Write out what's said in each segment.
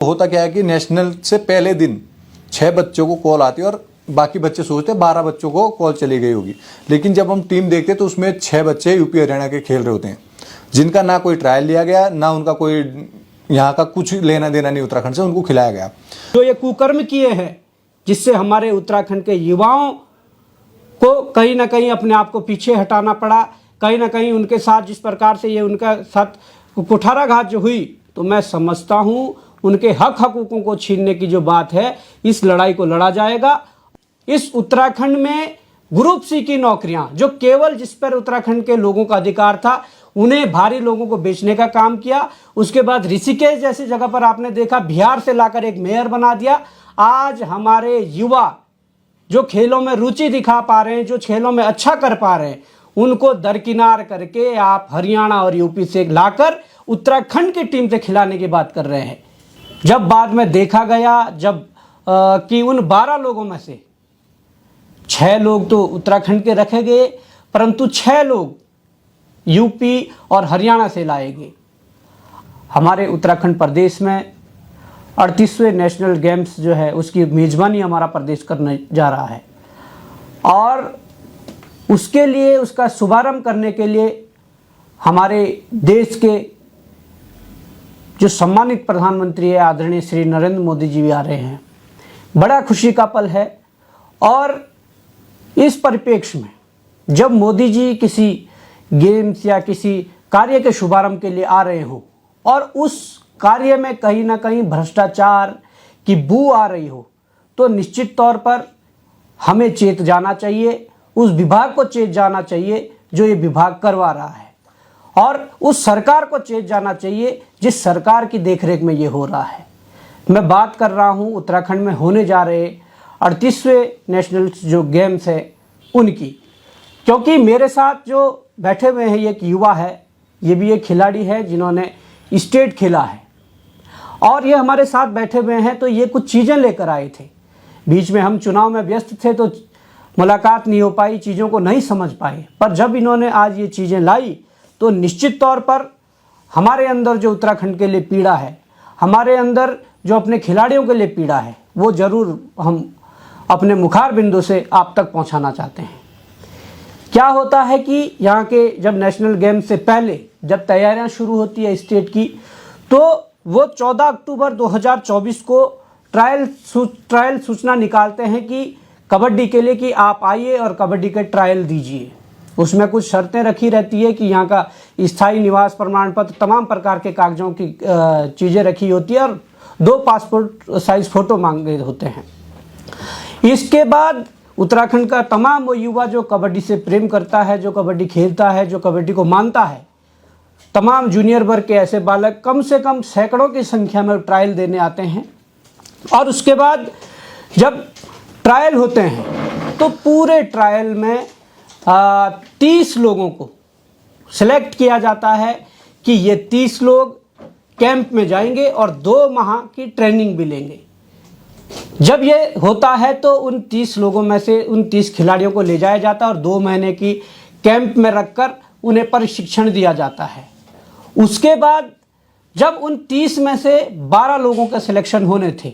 होता क्या है कि नेशनल से पहले दिन 6 बच्चों को कॉल आती है और बाकी बच्चे सोचते हैं 12 बच्चों को कॉल चली गई होगी, लेकिन जब हम टीम देखते हैं तो उसमें 6 बच्चे यूपी हरियाणा के खेल रहे होते हैं, जिनका ना कोई ट्रायल लिया गया, ना उनका कोई यहाँ का कुछ लेना देना नहीं उत्तराखंड से, उनको खिलाया गया। जो ये कुकर्म किए हैं जिससे हमारे उत्तराखंड के युवाओं को कहीं ना कहीं अपने आप को पीछे हटाना पड़ा, कहीं ना कहीं उनके साथ जिस प्रकार से ये उनका साथ कुठाराघात जो हुई, तो मैं समझता हूँ उनके हक हकूकों को छीनने की जो बात है, इस लड़ाई को लड़ा जाएगा। इस उत्तराखंड में ग्रुप सी की नौकरियां जो केवल जिस पर उत्तराखंड के लोगों का अधिकार था, उन्हें भारी लोगों को बेचने का काम किया। उसके बाद ऋषिकेश जैसी जगह पर आपने देखा बिहार से लाकर एक मेयर बना दिया। आज हमारे युवा जो खेलों में रुचि दिखा पा रहे हैं, जो खेलों में अच्छा कर पा रहे हैं, उनको दरकिनार करके आप हरियाणा और यूपी से लाकर उत्तराखंड की टीम से खिलाने की बात कर रहे हैं। जब बाद में देखा गया कि उन 12 लोगों में से 6 लोग तो उत्तराखंड के रखे गए, परंतु 6 लोग यूपी और हरियाणा से लाए गए। हमारे उत्तराखंड प्रदेश में 38वें नेशनल गेम्स जो है उसकी मेज़बानी हमारा प्रदेश करने जा रहा है, और उसके लिए उसका शुभारंभ करने के लिए हमारे देश के जो सम्मानित प्रधानमंत्री है आदरणीय श्री नरेंद्र मोदी जी भी आ रहे हैं। बड़ा खुशी का पल है। और इस परिप्रेक्ष्य में जब मोदी जी किसी गेम्स या किसी कार्य के शुभारंभ के लिए आ रहे हो और उस कार्य में कहीं ना कहीं भ्रष्टाचार की बू आ रही हो, तो निश्चित तौर पर हमें चेत जाना चाहिए, उस विभाग को चेत जाना चाहिए जो ये विभाग करवा रहा है, और उस सरकार को चेत जाना चाहिए जिस सरकार की देखरेख में ये हो रहा है। मैं बात कर रहा हूँ उत्तराखंड में होने जा रहे 38वें नेशनल जो गेम्स है उनकी, क्योंकि मेरे साथ जो बैठे हुए हैं ये एक युवा है, ये भी एक खिलाड़ी है जिन्होंने स्टेट खेला है, और ये हमारे साथ बैठे हुए हैं। तो ये कुछ चीज़ें लेकर आए थे, बीच में हम चुनाव में व्यस्त थे तो मुलाकात नहीं हो पाई, चीज़ों को नहीं समझ पाए, पर जब इन्होंने आज ये चीज़ें लाई तो निश्चित तौर पर हमारे अंदर जो उत्तराखंड के लिए पीड़ा है, हमारे अंदर जो अपने खिलाड़ियों के लिए पीड़ा है, वो ज़रूर हम अपने मुखार बिंदु से आप तक पहुंचाना चाहते हैं। क्या होता है कि यहाँ के जब नेशनल गेम से पहले जब तैयारियां शुरू होती है स्टेट की, तो वो 14 अक्टूबर 2024 को ट्रायल सूचना निकालते हैं कि कबड्डी के लिए कि आप आइए और कबड्डी के ट्रायल दीजिए। उसमें कुछ शर्तें रखी रहती है कि यहाँ का स्थायी निवास प्रमाण पत्र, तमाम प्रकार के कागजों की चीज़ें रखी होती है, और 2 पासपोर्ट साइज फ़ोटो मांगे होते हैं। इसके बाद उत्तराखंड का तमाम वो युवा जो कबड्डी से प्रेम करता है, जो कबड्डी खेलता है, जो कबड्डी को मानता है, तमाम जूनियर वर्ग के ऐसे बालक कम से कम सैकड़ों की संख्या में ट्रायल देने आते हैं। और उसके बाद जब ट्रायल होते हैं तो पूरे ट्रायल में 30 लोगों को सिलेक्ट किया जाता है कि ये 30 लोग कैंप में जाएंगे और 2 माह की ट्रेनिंग भी लेंगे। जब ये होता है तो उन 30 लोगों में से उन 30 खिलाड़ियों को ले जाया जाता है और 2 महीने की कैंप में रखकर उन्हें प्रशिक्षण दिया जाता है। उसके बाद जब उन 30 में से 12 लोगों का सिलेक्शन होने थे,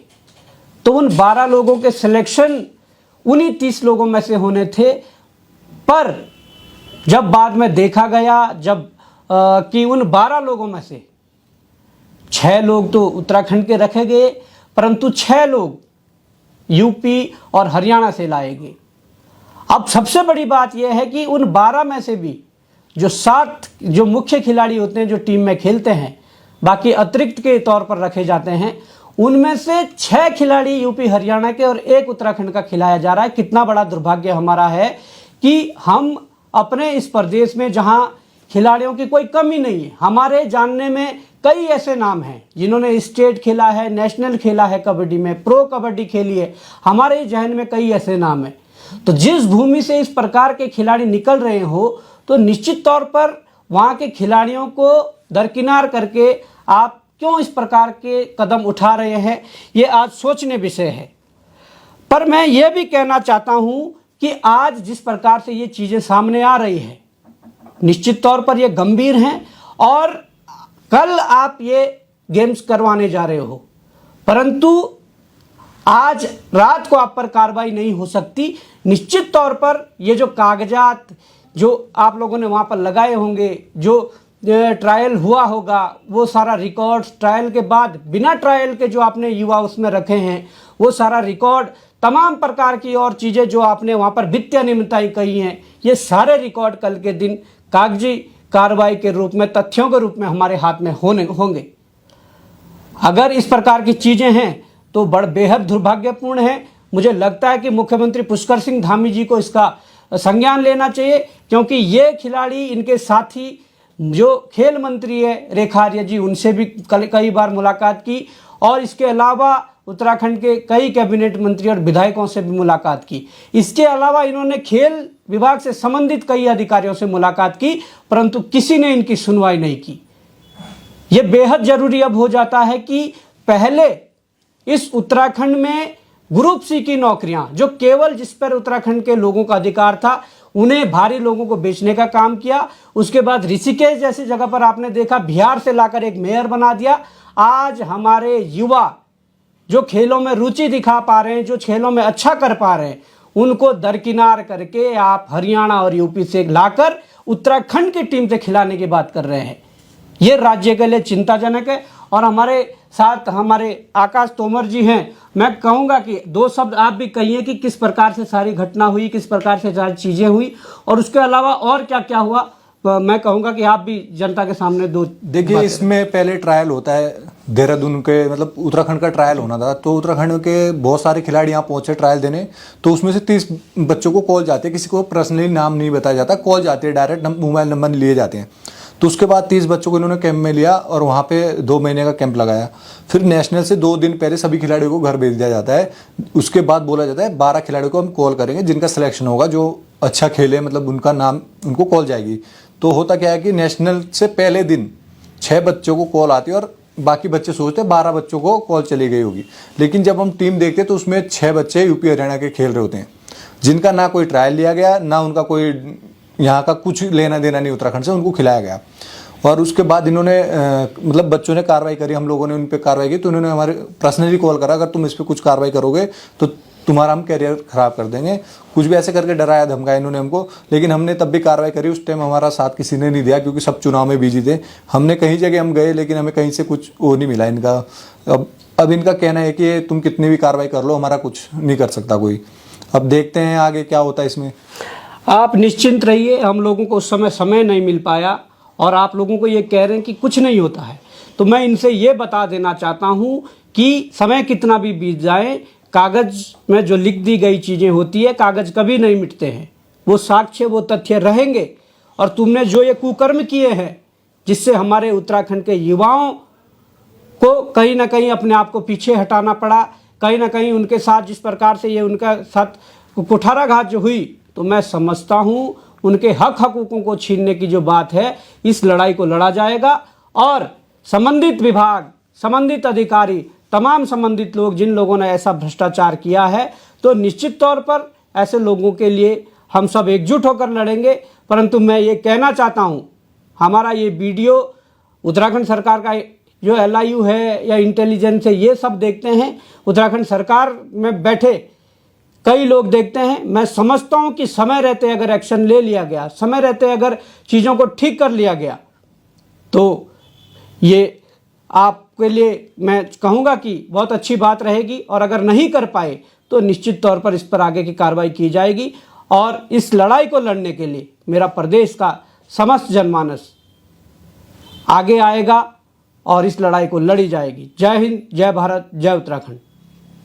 तो उन 12 लोगों के सिलेक्शन उन्हीं 30 लोगों में से होने थे। पर जब बाद में देखा गया कि उन 12 लोगों में से 6 लोग तो उत्तराखंड के रखे गए, परंतु 6 लोग यूपी और हरियाणा से लाए गए। अब सबसे बड़ी बात यह है कि उन 12 में से भी जो 7 जो मुख्य खिलाड़ी होते हैं जो टीम में खेलते हैं, बाकी अतिरिक्त के तौर पर रखे जाते हैं, उनमें से 6 खिलाड़ी यूपी हरियाणा के और 1 उत्तराखंड का खिलाया जा रहा है। कितना बड़ा दुर्भाग्य हमारा है कि हम अपने इस प्रदेश में जहां खिलाड़ियों की कोई कमी नहीं है, हमारे जानने में कई ऐसे नाम हैं जिन्होंने स्टेट खेला है, नेशनल खेला है, कबड्डी में प्रो कबड्डी खेली है, हमारे जहन में कई ऐसे नाम हैं। तो जिस भूमि से इस प्रकार के खिलाड़ी निकल रहे हो, तो निश्चित तौर पर वहाँ के खिलाड़ियों को दरकिनार करके आप क्यों इस प्रकार के कदम उठा रहे हैं, ये आज सोचने विषय है। पर मैं ये भी कहना चाहता हूँ कि आज जिस प्रकार से ये चीज़ें सामने आ रही है, निश्चित तौर पर ये गंभीर हैं, और कल आप ये गेम्स करवाने जा रहे हो परंतु आज रात को आप पर कार्रवाई नहीं हो सकती। निश्चित तौर पर ये जो कागजात जो आप लोगों ने वहाँ पर लगाए होंगे, जो ट्रायल हुआ होगा, वो सारा रिकॉर्ड्स ट्रायल के बाद बिना ट्रायल के जो आपने युवा उसमें रखे हैं, वो सारा रिकॉर्ड, तमाम प्रकार की और चीज़ें जो आपने वहाँ पर वित्तीय अनियमितताएं कही हैं, ये सारे रिकॉर्ड कल के दिन कागजी कार्रवाई के रूप में, तथ्यों के रूप में हमारे हाथ में होंगे। अगर इस प्रकार की चीज़ें हैं तो बेहद दुर्भाग्यपूर्ण है। मुझे लगता है कि मुख्यमंत्री पुष्कर सिंह धामी जी को इसका संज्ञान लेना चाहिए, क्योंकि ये खिलाड़ी, इनके साथी जो खेल मंत्री है रेखा आर्य जी, उनसे भी कई बार मुलाकात की, और इसके अलावा उत्तराखंड के कई कैबिनेट मंत्री और विधायकों से भी मुलाकात की। इसके अलावा इन्होंने खेल विभाग से संबंधित कई अधिकारियों से मुलाकात की, परंतु किसी ने इनकी सुनवाई नहीं की। ये बेहद जरूरी अब हो जाता है कि पहले इस उत्तराखंड में ग्रुप सी की नौकरियां, जो केवल जिस पर उत्तराखंड के लोगों का अधिकार था, उन्हें भारी लोगों को बेचने का काम किया। उसके बाद ऋषिकेश जैसी जगह पर आपने देखा, बिहार से लाकर एक मेयर बना दिया। आज हमारे युवा जो खेलों में रुचि दिखा पा रहे हैं, जो खेलों में अच्छा कर पा रहे हैं, उनको दरकिनार करके आप हरियाणा और यूपी से लाकर उत्तराखंड की टीम से खिलाने की बात कर रहे हैं। ये राज्य के लिए चिंताजनक है। और हमारे साथ हमारे आकाश तोमर जी हैं। मैं कहूँगा कि दो शब्द आप भी कहिए कि किस प्रकार से सारी घटना हुई, किस प्रकार से सारी चीज़ें हुई, और उसके अलावा और क्या क्या हुआ। मैं कहूँगा कि आप भी जनता के सामने दो। देखिए, इसमें पहले ट्रायल होता है देहरादून के, मतलब उत्तराखंड का ट्रायल होना था, तो उत्तराखंड के बहुत सारे खिलाड़ी यहाँ पहुंचे ट्रायल देने। तो उसमें से 30 बच्चों को कॉल जाती है, किसी को पर्सनली नाम नहीं बताया जाता, कॉल जाती है, डायरेक्ट मोबाइल नंबर लिए जाते हैं। तो उसके बाद 30 बच्चों को इन्होंने कैंप में लिया और वहाँ पे 2 महीने का कैंप लगाया। फिर नेशनल से 2 दिन पहले सभी खिलाड़ियों को घर भेज दिया जाता है। उसके बाद बोला जाता है 12 खिलाड़ियों को हम कॉल करेंगे, जिनका सिलेक्शन होगा, जो अच्छा खेले, मतलब उनका नाम, उनको कॉल जाएगी। तो होता क्या है कि नेशनल से पहले दिन 6 बच्चों को कॉल आती है और बाकी बच्चे सोचते 12 बच्चों को कॉल चली गई होगी। लेकिन जब हम टीम देखते तो उसमें 6 बच्चे यूपी हरियाणा के खेल रहे होते हैं, जिनका ना कोई ट्रायल लिया गया, ना उनका कोई यहाँ का कुछ लेना देना नहीं उत्तराखंड से, उनको खिलाया गया। और उसके बाद इन्होंने मतलब बच्चों ने कार्रवाई करी, हम लोगों ने उन पर कार्रवाई की। तो उन्होंने हमारे पर्सनली कॉल करा, अगर तुम इस पर कुछ कार्रवाई करोगे तो तुम्हारा हम कैरियर खराब कर देंगे, कुछ भी ऐसे करके डराया धमकाया इन्होंने हमको। लेकिन हमने तब भी कार्रवाई करी। उस टाइम हमारा साथ किसी ने नहीं दिया, क्योंकि सब चुनाव में बिजी थे। हमने कहीं जगह हम गए, लेकिन हमें कहीं से कुछ वो नहीं मिला इनका। अब इनका कहना है कि तुम कितनी भी कार्रवाई कर लो, हमारा कुछ नहीं कर सकता कोई। अब देखते हैं आगे क्या होता है इसमें। आप निश्चिंत रहिए, हम लोगों को उस समय नहीं मिल पाया, और आप लोगों को ये कह रहे हैं कि कुछ नहीं होता है। तो मैं इनसे ये बता देना चाहता हूँ कि समय कितना भी बीत जाए, कागज़ में जो लिख दी गई चीज़ें होती है, कागज़ कभी नहीं मिटते हैं। वो साक्ष्य, वो तथ्य रहेंगे। और तुमने जो ये कुकर्म किए हैं, जिससे हमारे उत्तराखंड के युवाओं को कहीं ना कहीं अपने आप को पीछे हटाना पड़ा, कहीं ना कहीं उनके साथ जिस प्रकार से ये उनका साथ कुठाराघात जो हुई, तो मैं समझता हूँ उनके हक हकूकों को छीनने की जो बात है, इस लड़ाई को लड़ा जाएगा। और संबंधित विभाग, संबंधित अधिकारी, तमाम संबंधित लोग, जिन लोगों ने ऐसा भ्रष्टाचार किया है, तो निश्चित तौर पर ऐसे लोगों के लिए हम सब एकजुट होकर लड़ेंगे। परंतु मैं ये कहना चाहता हूँ, हमारा ये वीडियो उत्तराखंड सरकार का जो LIU है या इंटेलिजेंस है, ये सब देखते हैं, उत्तराखंड सरकार में बैठे कई लोग देखते हैं। मैं समझता हूं कि समय रहते अगर एक्शन ले लिया गया, समय रहते अगर चीज़ों को ठीक कर लिया गया, तो ये आपके लिए मैं कहूँगा कि बहुत अच्छी बात रहेगी। और अगर नहीं कर पाए तो निश्चित तौर पर इस पर आगे की कार्रवाई की जाएगी। और इस लड़ाई को लड़ने के लिए मेरा प्रदेश का समस्त जनमानस आगे आएगा और इस लड़ाई को लड़ी जाएगी। जय हिंद, जय भारत, जय उत्तराखंड।